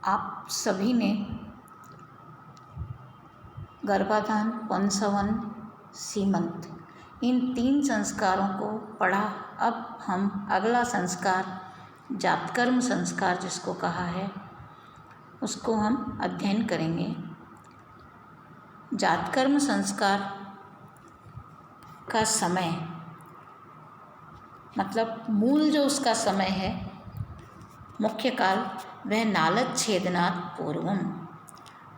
आप सभी ने गर्भाधान, पुंसवन, सीमंत इन 3 संस्कारों को पढ़ा। अब हम अगला संस्कार जातकर्म संस्कार जिसको कहा है उसको हम अध्ययन करेंगे। जातकर्म संस्कार का समय मतलब मूल जो उसका समय है, मुख्य काल, वह नालद छेदनात् पूर्वम,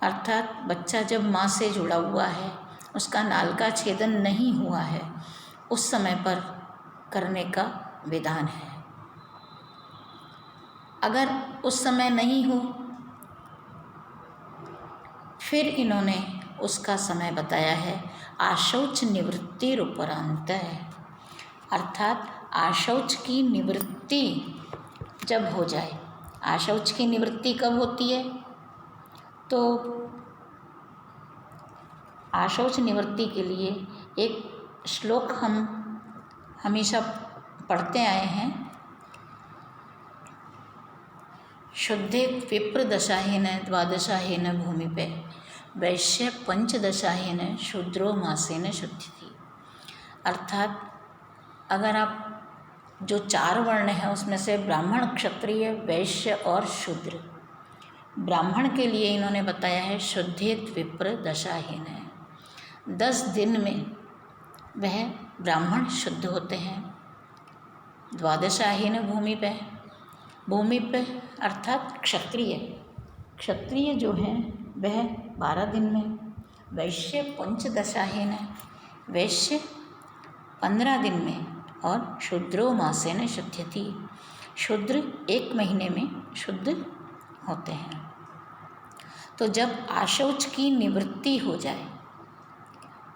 अर्थात बच्चा जब माँ से जुड़ा हुआ है, उसका नाल का छेदन नहीं हुआ है, उस समय पर करने का विधान है। अगर उस समय नहीं हो फिर इन्होंने उसका समय बताया है आशौच निवृत्ति उपरांत, अर्थात आशौच की निवृत्ति जब हो जाए। आशौच की निवृत्ति कब होती है? तो आशौच निवृत्ति के लिए एक श्लोक हम हमेशा पढ़ते आए हैं। शुद्धे विप्रदशाहेन द्वादशाहेन भूमिपे वैश्य पंचदशाहेन शूद्रो मासेन शुद्ध्यति, अर्थात अगर आप जो 4 वर्ण हैं उसमें से ब्राह्मण, क्षत्रिय, वैश्य और शूद्र, ब्राह्मण के लिए इन्होंने बताया है शुद्धेत विप्र दशाहीन है। 10 दिन में वह ब्राह्मण शुद्ध होते हैं। द्वादशाहीन भूमि पे अर्थात क्षत्रिय जो हैं वह 12 दिन में। वैश्य पंचदशाहीन है, वैश्य 15 दिन में। और शूद्रो मासेन शुद्ध्यति, शूद्र 1 महीने में शुद्ध होते हैं। तो जब आशौच की निवृत्ति हो जाए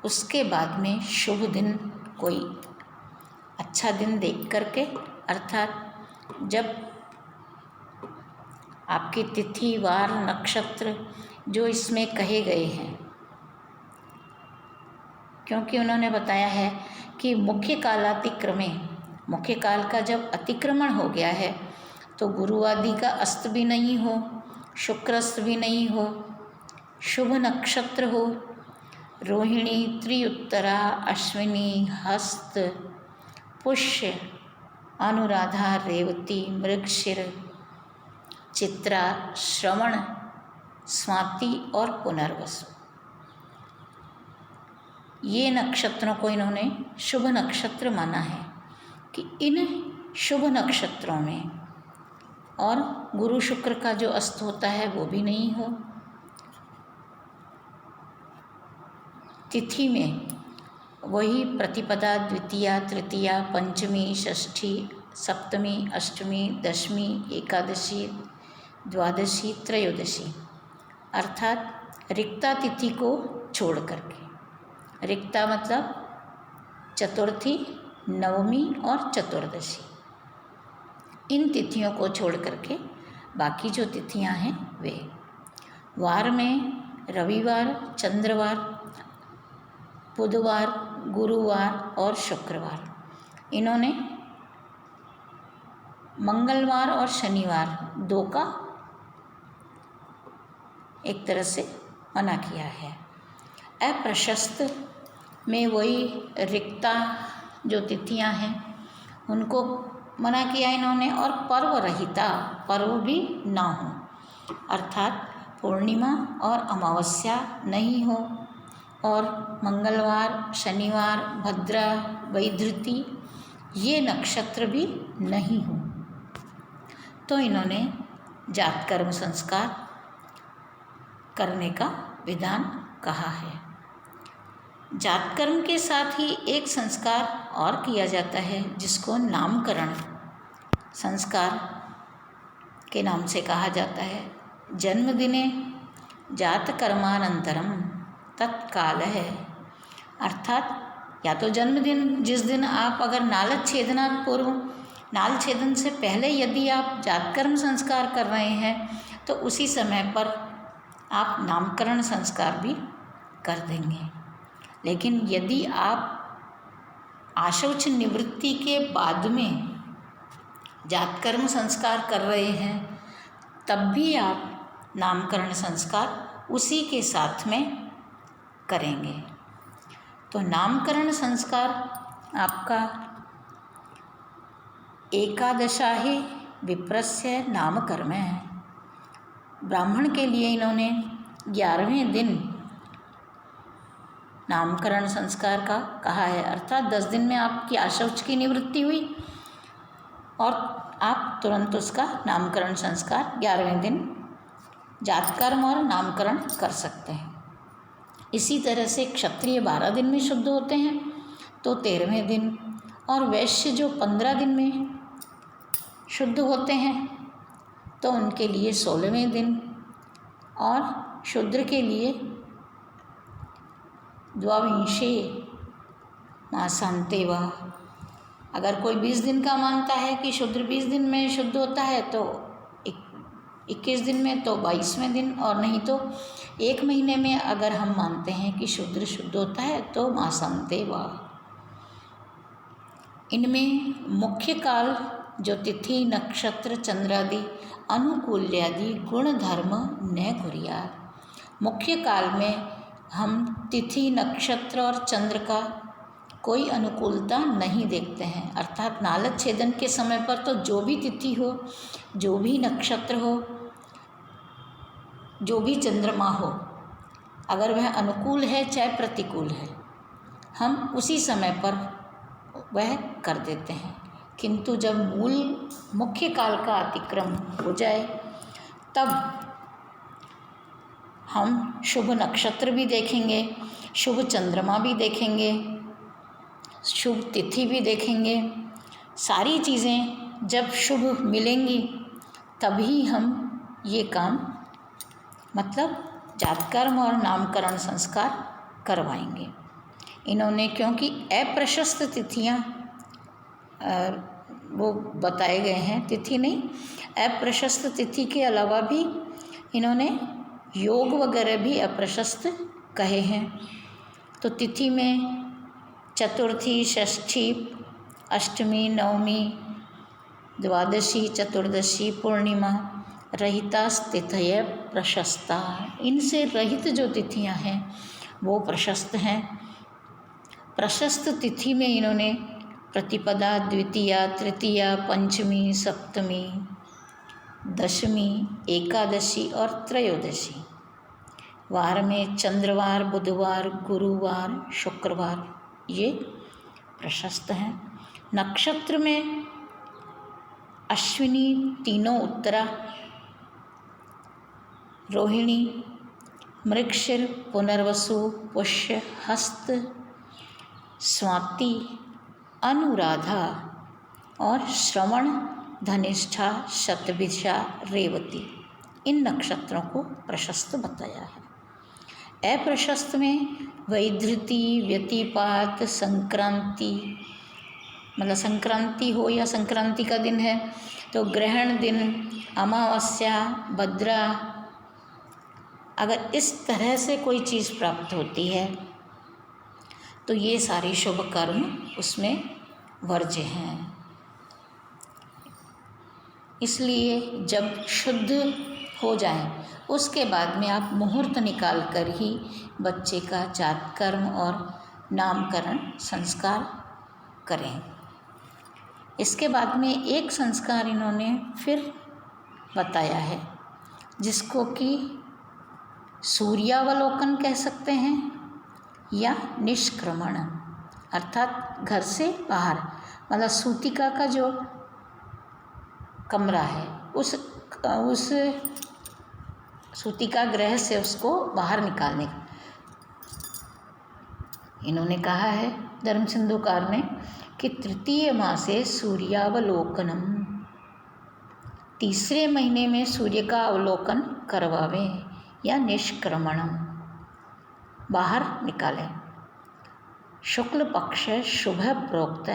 उसके बाद में शुभ दिन, कोई अच्छा दिन देख करके, अर्थात जब आपकी तिथि, वार, नक्षत्र जो इसमें कहे गए हैं, क्योंकि उन्होंने बताया है कि मुख्य कालातिक्रमे, मुख्य काल का जब अतिक्रमण हो गया है तो गुरु आदि का अस्त भी नहीं हो, शुक्र अस्त भी नहीं हो, शुभ नक्षत्र हो, रोहिणी, त्रिउत्तरा, अश्विनी, हस्त, पुष्य, अनुराधा, रेवती, मृगशिर, चित्रा, श्रवण, स्वाति और पुनर्वसु, ये नक्षत्रों को इन्होंने शुभ नक्षत्र माना है कि इन शुभ नक्षत्रों में, और गुरु शुक्र का जो अस्त होता है वो भी नहीं हो। तिथि में वही प्रतिपदा, द्वितीया, तृतीया, पंचमी, षष्ठी, सप्तमी, अष्टमी, दशमी, एकादशी, द्वादशी, त्रयोदशी, अर्थात रिक्ता तिथि को छोड़ करके। रिक्ता मतलब चतुर्थी, नवमी और चतुर्दशी, इन तिथियों को छोड़ करके बाकी जो तिथियां हैं वे। वार में रविवार, चंद्रवार, बुधवार, गुरुवार और शुक्रवार, इन्होंने मंगलवार और शनिवार 2 का एक तरह से मना किया है। अप्रशस्त में वही रिक्ता जो तिथियां हैं उनको मना किया इन्होंने, और पर्व रहिता, पर्व भी ना हो, अर्थात पूर्णिमा और अमावस्या नहीं हो, और मंगलवार, शनिवार, भद्रा, वैधृति ये नक्षत्र भी नहीं हो। तो इन्होंने जातकर्म संस्कार करने का विधान कहा है। जातकर्म के साथ ही एक संस्कार और किया जाता है जिसको नामकरण संस्कार के नाम से कहा जाता है। जन्मदिने जातकर्मानंतरम तत्काल है, अर्थात या तो जन्मदिन जिस दिन आप अगर नालद छेदनात् पूर्व, नाल छेदन से पहले यदि आप जातकर्म संस्कार कर रहे हैं तो उसी समय पर आप नामकरण संस्कार भी कर देंगे। लेकिन यदि आप आशौच निवृत्ति के बाद में जातकर्म संस्कार कर रहे हैं तब भी आप नामकरण संस्कार उसी के साथ में करेंगे। तो नामकरण संस्कार आपका एकादशाही विप्रस्य नामकर्म है। ब्राह्मण के लिए इन्होंने 11वें दिन नामकरण संस्कार का कहा है, अर्थात 10 दिन में आपकी आशौच की निवृत्ति हुई और आप तुरंत उसका नामकरण संस्कार 11वें दिन जातकर्म और नामकरण कर सकते हैं। इसी तरह से क्षत्रिय 12 दिन में शुद्ध होते हैं तो 13वें दिन, और वैश्य जो 15 दिन में शुद्ध होते हैं तो उनके लिए 16वें दिन, और शूद्र के लिए द्वाविंशे मासांते वा। अगर कोई 20 दिन का मानता है कि शूद्र 20 दिन में शुद्ध होता है तो 21 दिन में, तो 22वें दिन, और नहीं तो 1 महीने में अगर हम मानते हैं कि शूद्र शुद्ध होता है तो मासांते वा। इनमें मुख्य काल जो तिथि नक्षत्र चंद्रादि अनुकूल्यादि गुण धर्म न कुर्यात्। मुख्य काल में हम तिथि नक्षत्र और चंद्र का कोई अनुकूलता नहीं देखते हैं, अर्थात नालच छेदन के समय पर तो जो भी तिथि हो, जो भी नक्षत्र हो, जो भी चंद्रमा हो, अगर वह अनुकूल है चाहे प्रतिकूल है, हम उसी समय पर वह कर देते हैं। किंतु जब मूल मुख्य काल का अतिक्रम हो जाए तब हम शुभ नक्षत्र भी देखेंगे, शुभ चंद्रमा भी देखेंगे, शुभ तिथि भी देखेंगे। सारी चीज़ें जब शुभ मिलेंगी तभी हम ये काम, मतलब जातकर्म और नामकरण संस्कार करवाएंगे। इन्होंने क्योंकि अप्रशस्त तिथियाँ वो बताए गए हैं, तिथि नहीं, अप्रशस्त तिथि के अलावा भी इन्होंने योग वगैरह भी अप्रशस्त कहे हैं। तो तिथि में चतुर्थी, षष्ठी, अष्टमी, नवमी, द्वादशी, चतुर्दशी, पूर्णिमा रहिता तिथय प्रशस्ता। इनसे रहित जो तिथियां हैं वो प्रशस्त हैं। प्रशस्त तिथि में इन्होंने प्रतिपदा, द्वितीया, तृतीया, पंचमी, सप्तमी, दशमी, एकादशी और त्रयोदशी, वार में चंद्रवार, बुधवार, गुरुवार, शुक्रवार, ये प्रशस्त हैं। नक्षत्र में अश्विनी, तीनों उत्तरा, रोहिणी, मृगशिर, पुनर्वसु, पुष्य, हस्त, स्वाति, अनुराधा और श्रवण, धनिष्ठा, शतभिषा, रेवती, इन नक्षत्रों को प्रशस्त बताया है। अप्रशस्त में वैधृति, व्यतिपात, संक्रांति, मतलब संक्रांति हो या संक्रांति का दिन है तो ग्रहण दिन, अमावस्या, भद्रा, अगर इस तरह से कोई चीज़ प्राप्त होती है तो ये सारे शुभ कर्म उसमें वर्ज्य हैं। इसलिए जब शुद्ध हो जाए उसके बाद में आप मुहूर्त निकाल कर ही बच्चे का जातकर्म और नामकरण संस्कार करें। इसके बाद में एक संस्कार इन्होंने फिर बताया है जिसको कि सूर्यावलोकन कह सकते हैं या निष्क्रमण, अर्थात घर से बाहर, मतलब सूतिका का जो कमरा है उस सूतिका ग्रह से उसको बाहर निकालने का इन्होंने कहा है धर्म सिंधुकार ने कि तृतीय मासे सूर्यावलोकनम, तीसरे महीने में सूर्य का अवलोकन करवावें या निष्क्रमणम, बाहर निकालें। शुक्ल पक्ष शुभ प्रोक्त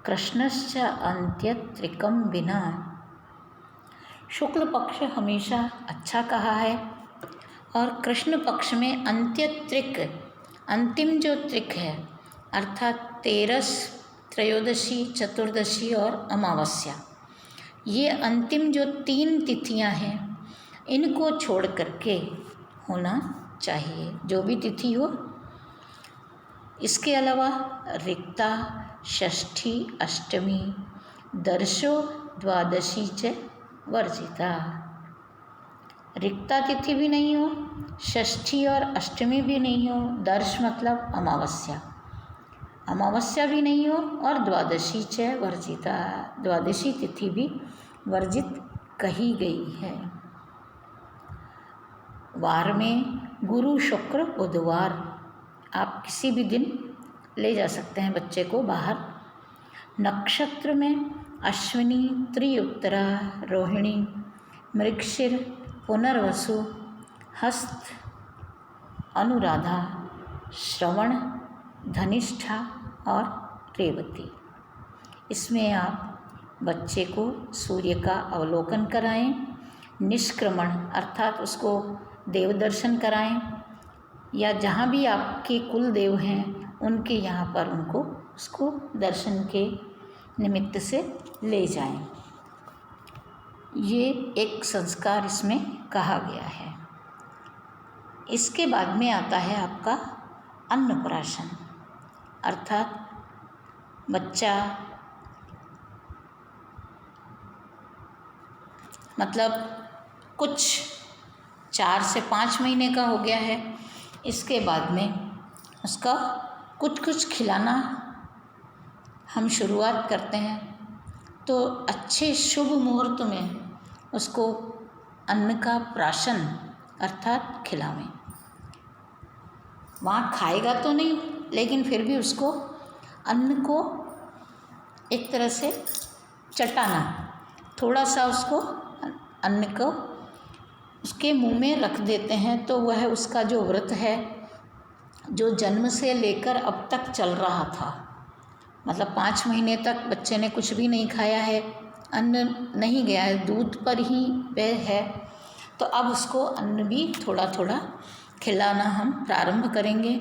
कृष्णश्च अंत्यत्रिकम विना। शुक्ल पक्ष हमेशा अच्छा कहा है और कृष्ण पक्ष में अंत्यत्रिक, अंतिम जो त्रिक है अर्थात तेरस, त्रयोदशी, चतुर्दशी और अमावस्या, ये अंतिम जो 3 तिथियां हैं इनको छोड़ करके होना चाहिए, जो भी तिथि हो। इसके अलावा रिक्ता, षष्ठी, अष्टमी, दर्शो द्वादशी च वर्जिता। रिक्ता तिथि भी नहीं हो, षष्ठी और अष्टमी भी नहीं हो, दर्श मतलब अमावस्या, अमावस्या भी नहीं हो, और द्वादशी च वर्जिता, द्वादशी तिथि भी वर्जित कही गई है। वार में गुरु, शुक्र, बुधवार आप किसी भी दिन ले जा सकते हैं बच्चे को बाहर। नक्षत्र में अश्विनी, त्रिउत्तरा, रोहिणी, मृगशिर, पुनर्वसु, हस्त, अनुराधा, श्रवण, धनिष्ठा और रेवती। इसमें आप बच्चे को सूर्य का अवलोकन कराएं, निष्क्रमण अर्थात उसको देव दर्शन कराएं, या जहाँ भी आपके कुल देव हैं उनके यहाँ पर उनको उसको दर्शन के निमित्त से ले जाएं। ये एक संस्कार इसमें कहा गया है। इसके बाद में आता है आपका अन्नप्राशन, अर्थात बच्चा मतलब कुछ 4 से 5 महीने का हो गया है, इसके बाद में उसका कुछ कुछ खिलाना हम शुरुआत करते हैं। तो अच्छे शुभ मुहूर्त में उसको अन्न का प्राशन अर्थात खिलावें। वहाँ खाएगा तो नहीं, लेकिन फिर भी उसको अन्न को एक तरह से चटाना, थोड़ा सा उसको अन्न को उसके मुंह में रख देते हैं, तो वह उसका जो व्रत है जो जन्म से लेकर अब तक चल रहा था, मतलब 5 महीने तक बच्चे ने कुछ भी नहीं खाया है, अन्न नहीं गया है, दूध पर ही वह है, तो अब उसको अन्न भी थोड़ा थोड़ा खिलाना हम प्रारंभ करेंगे।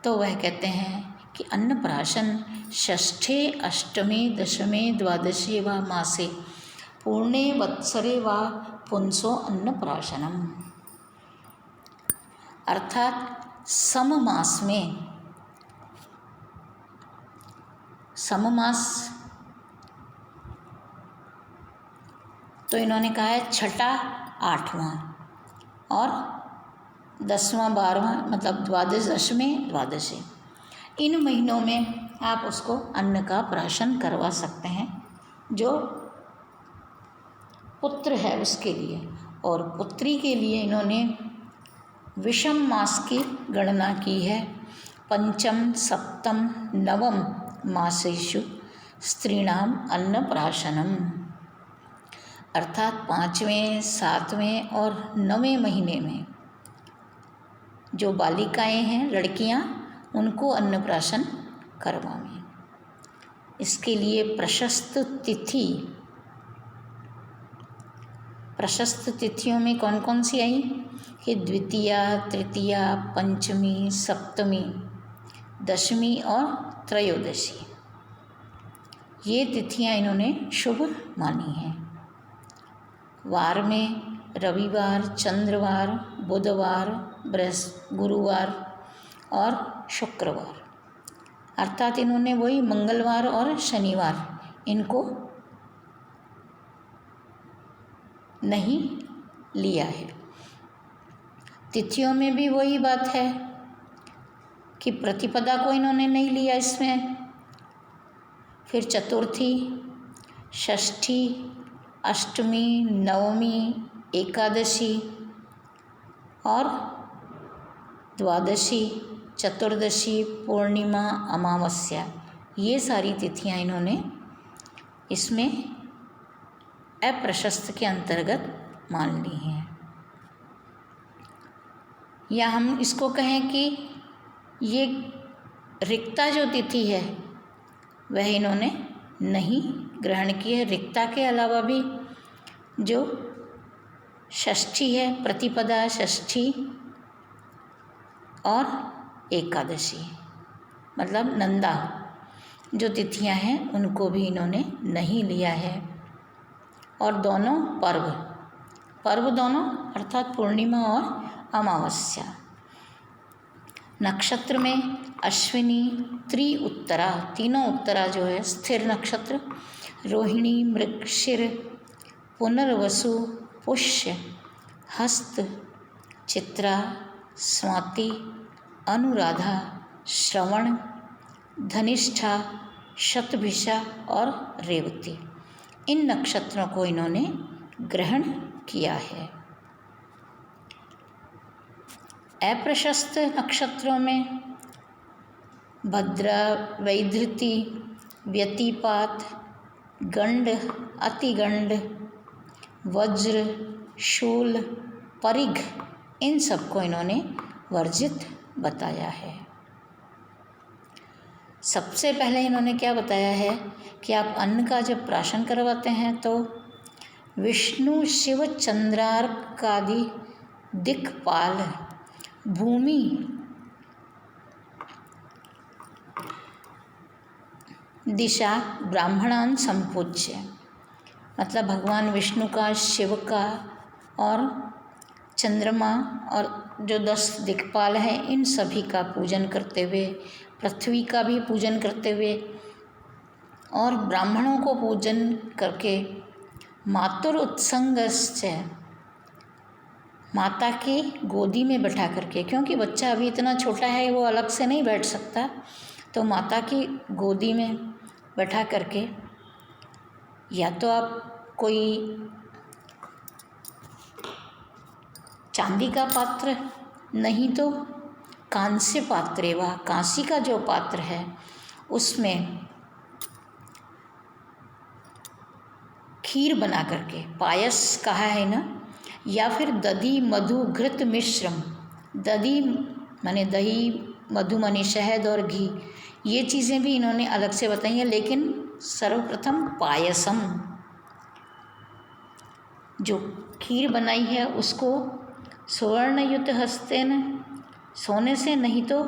तो वह कहते हैं कि अन्नप्राशन षष्ठे, अष्टमे, दशमे, द्वादशे व मासे पूर्णे वत्सरे व पुंसो अन्नप्राशनम, अर्थात सममास में, सममास तो इन्होंने कहा है छठा, 8वां और 10वां, 12वां, मतलब द्वादश, दशमें, द्वादशी, इन महीनों में आप उसको अन्न का प्राशन करवा सकते हैं जो पुत्र है उसके लिए। और पुत्री के लिए इन्होंने विषम मास की गणना की है। पंचम, सप्तम, नवम मासेषु स्त्रीणाम अन्नप्राशनम, अर्थात 5वें, 7वें और 9वें महीने में जो बालिकाएं हैं, लड़कियां, उनको अन्नप्राशन करवाएं। इसके लिए प्रशस्त तिथि, प्रशस्त तिथियों में कौन कौन सी आई कि द्वितीया, तृतीया, पंचमी, सप्तमी, दशमी और त्रयोदशी, ये तिथियां इन्होंने शुभ मानी हैं। वार में रविवार, चंद्रवार, बुधवार, गुरुवार और शुक्रवार, अर्थात इन्होंने वही मंगलवार और शनिवार इनको नहीं लिया है। तिथियों में भी वही बात है कि प्रतिपदा को इन्होंने नहीं लिया इसमें। फिर चतुर्थी, षष्ठी, अष्टमी, नवमी, एकादशी और द्वादशी, चतुर्दशी, पूर्णिमा, अमावस्या, ये सारी तिथियां इन्होंने इसमें अप्रशस्त के अंतर्गत मान ली हैं। या हम इसको कहें कि ये रिक्ता जो तिथि है वह इन्होंने नहीं ग्रहण की है। रिक्ता के अलावा भी जो षष्ठी है, प्रतिपदा, षष्ठी और एकादशी, मतलब नंदा जो तिथियां हैं उनको भी इन्होंने नहीं लिया है। और दोनों पर्व, पर्व दोनों अर्थात पूर्णिमा और अमावस्या। नक्षत्र में अश्विनी, त्रिउत्तरा, तीनों उत्तरा जो है स्थिर नक्षत्र, रोहिणी, मृगशिर, पुनर्वसु, पुष्य, हस्त, चित्रा, स्वाति, अनुराधा, श्रवण, धनिष्ठा, शतभिषा और रेवती, इन नक्षत्रों को इन्होंने ग्रहण किया है। अप्रशस्त नक्षत्रों में भद्रा, वैधृति, व्यतिपात, गंड, अतिगंड, वज्र, शूल, परिघ, इन सबको इन्होंने वर्जित बताया है। सबसे पहले इन्होंने क्या बताया है कि आप अन्न का जब प्राशन करवाते हैं तो विष्णु, शिव, चंद्रार्कादि दिक्पाल, भूमि, दिशा, ब्राह्मणान संपूज्य, मतलब भगवान विष्णु का, शिव का और चंद्रमा और जो 10 दिक्पाल हैं इन सभी का पूजन करते हुए, पृथ्वी का भी पूजन करते हुए और ब्राह्मणों को पूजन करके, मातुर उत्संगश्च, माता की गोदी में बैठा करके, क्योंकि बच्चा अभी इतना छोटा है वो अलग से नहीं बैठ सकता, तो माता की गोदी में बैठा करके, या तो आप कोई चांदी का पात्र, नहीं तो कांस्य पात्रे व, कांसी का जो पात्र है उसमें खीर बना करके, पायस कहा है ना, या फिर दधी, मधु, घृत मिश्रम, दधी माने दही, मधु माने शहद और घी, ये चीज़ें भी इन्होंने अलग से बताई हैं। लेकिन सर्वप्रथम पायसम, जो खीर बनाई है उसको सुवर्णयुत हस्तेन, सोने से नहीं तो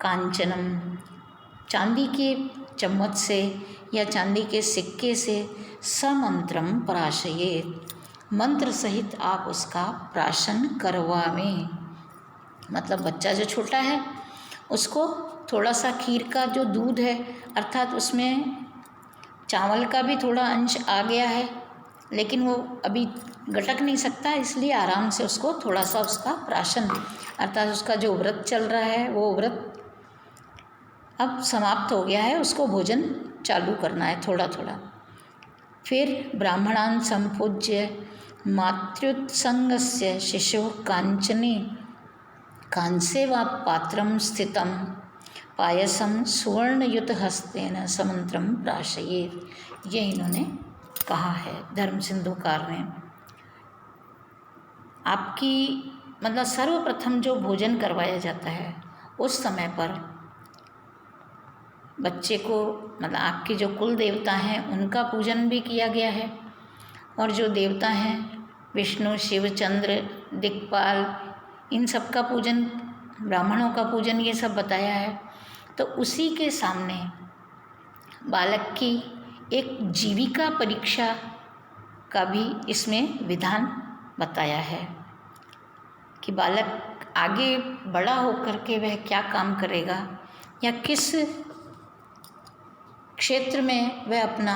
कांचनम, चांदी के चम्मच से या चांदी के सिक्के से, समंत्रम प्राशयेत, मंत्र सहित आप उसका प्राशन करवावें। मतलब बच्चा जो छोटा है उसको थोड़ा सा खीर का जो दूध है, अर्थात उसमें चावल का भी थोड़ा अंश आ गया है, लेकिन वो अभी गटक नहीं सकता, इसलिए आराम से उसको थोड़ा सा उसका प्राशन, अर्थात उसका जो व्रत चल रहा है वो व्रत अब समाप्त हो गया है, उसको भोजन चालू करना है थोड़ा थोड़ा। फिर ब्राह्मणान संपूज्य मातृत्संगस्य शिशु कांचने कांसे व पात्रम स्थितम पायसम सुवर्णयुत हस्तेन समंत्रम प्राशयेत, ये इन्होंने कहा है धर्म सिंधुकार में। आपकी मतलब सर्वप्रथम जो भोजन करवाया जाता है उस समय पर बच्चे को, मतलब आपके जो कुल देवता हैं उनका पूजन भी किया गया है, और जो देवता हैं विष्णु, शिव, चंद्र, दिक्पाल, इन सब का पूजन, ब्राह्मणों का पूजन, ये सब बताया है। तो उसी के सामने बालक की एक जीविका परीक्षा का भी इसमें विधान बताया है कि बालक आगे बड़ा होकर के वह क्या काम करेगा या किस क्षेत्र में वह अपना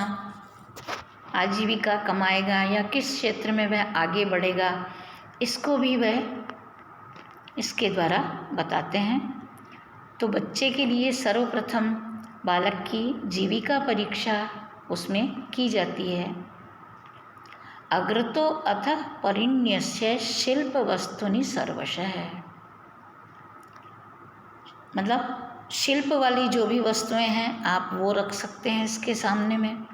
आजीविका कमाएगा या किस क्षेत्र में वह आगे बढ़ेगा, इसको भी वह इसके द्वारा बताते हैं। तो बच्चे के लिए सर्वप्रथम बालक की जीविका परीक्षा उसमें की जाती है। अग्रतो अथ परिण्यस्य शिल्प वस्तुनि सर्वशः, मतलब शिल्प वाली जो भी वस्तुएं हैं आप वो रख सकते हैं इसके सामने में।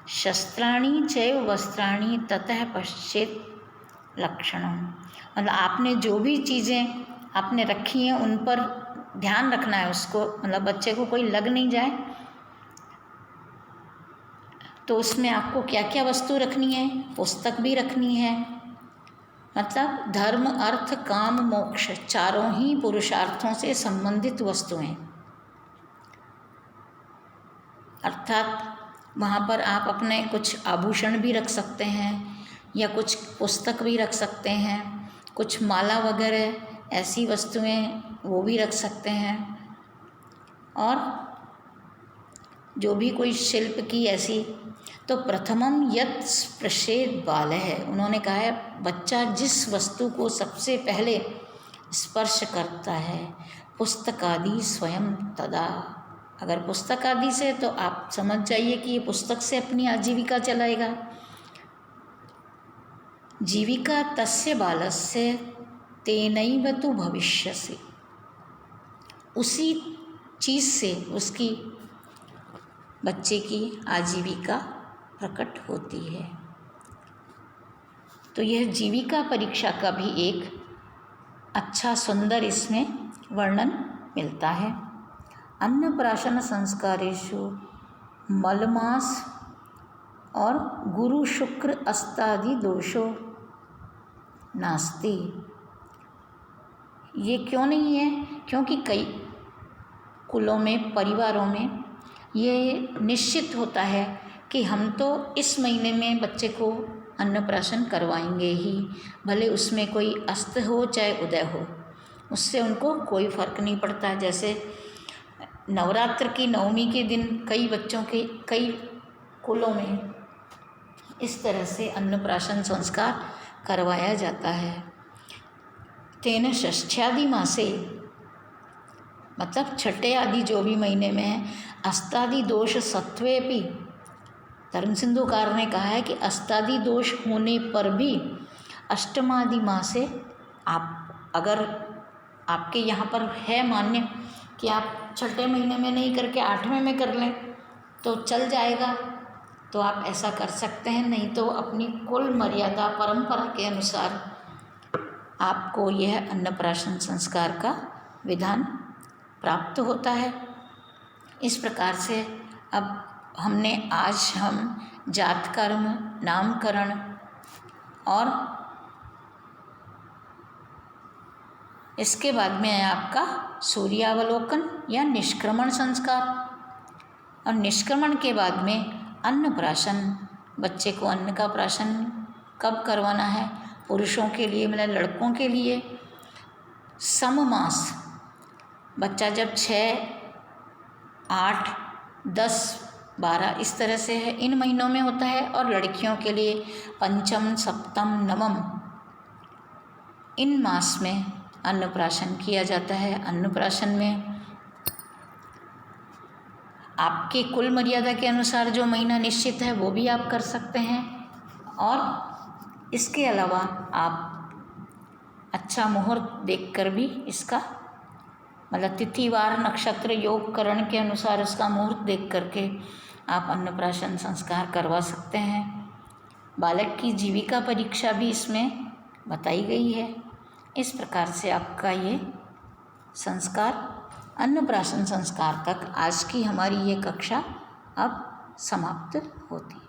शस्त्राणि चैव वस्त्राणि ततः पश्चेत लक्षणम, मतलब आपने जो भी चीज़ें आपने रखी हैं उन पर ध्यान रखना है उसको, मतलब बच्चे को कोई लग नहीं जाए। तो उसमें आपको क्या क्या वस्तु रखनी है, पुस्तक भी रखनी है, मतलब धर्म, अर्थ, काम, मोक्ष, चारों ही पुरुषार्थों से संबंधित वस्तुएं, अर्थात वहाँ पर आप अपने कुछ आभूषण भी रख सकते हैं, या कुछ पुस्तक भी रख सकते हैं, कुछ माला वगैरह ऐसी वस्तुएं वो भी रख सकते हैं। और जो भी कोई शिल्प की ऐसी, तो प्रथमम यत् स्पृशेत बालः, उन्होंने कहा है बच्चा जिस वस्तु को सबसे पहले स्पर्श करता है, पुस्तकादि स्वयं तदा, अगर पुस्तक आदि से तो आप समझ जाइए कि ये पुस्तक से अपनी आजीविका चलाएगा। जीविका तस्य बालस्य तेनैव तु भविष्यसि, उसी चीज़ से उसकी बच्चे की आजीविका प्रकट होती है। तो यह जीविका परीक्षा का भी एक अच्छा सुंदर इसमें वर्णन मिलता है। अन्नप्राशन संस्कारेषु मलमास और गुरु शुक्र अस्तादि दोषो नास्ति। ये क्यों नहीं है? क्योंकि कई कुलों में, परिवारों में ये निश्चित होता है कि हम तो इस महीने में बच्चे को अन्नप्राशन करवाएंगे ही, भले उसमें कोई अस्त हो चाहे उदय हो, उससे उनको कोई फर्क नहीं पड़ता। जैसे नवरात्र की नवमी के दिन कई बच्चों के, कई कुलों में इस तरह से अन्नप्राशन संस्कार करवाया जाता है। तेन षष्ठ्यादि मासे, मतलब छठे आदि जो भी महीने में है, अस्तादि दोष सत्वेपि, धर्म सिंधुकार ने कहा है कि अस्तादि दोष होने पर भी अष्टमादि मासे, आप अगर आपके यहाँ पर है मान्य कि आप छठे महीने में नहीं करके 8वें में कर लें तो चल जाएगा, तो आप ऐसा कर सकते हैं। नहीं तो अपनी कुल मर्यादा परंपरा के अनुसार आपको यह अन्नप्राशन संस्कार का विधान प्राप्त होता है। इस प्रकार से अब हम जात कर्म, नामकरण और इसके बाद में है आपका सूर्यावलोकन या निष्क्रमण संस्कार। और निष्क्रमण के बाद में अन्नप्राशन, बच्चे को अन्न का प्राशन कब करवाना है? पुरुषों के लिए, मतलब लड़कों के लिए सममास, बच्चा जब 6, 8, 10, 12 इस तरह से है, इन महीनों में होता है। और लड़कियों के लिए पंचम, सप्तम, नवम, इन मास में अन्नप्राशन किया जाता है। अन्नप्राशन में आपके कुल मर्यादा के अनुसार जो महीना निश्चित है वो भी आप कर सकते हैं। और इसके अलावा आप अच्छा मुहूर्त देखकर भी इसका, मतलब तिथिवार, नक्षत्र, योग, करण के अनुसार उसका मुहूर्त देख करके आप अन्नप्राशन संस्कार करवा सकते हैं। बालक की जीविका परीक्षा भी इसमें बताई गई है। इस प्रकार से आपका ये संस्कार, अन्नप्राशन संस्कार तक आज की हमारी ये कक्षा अब समाप्त होती है।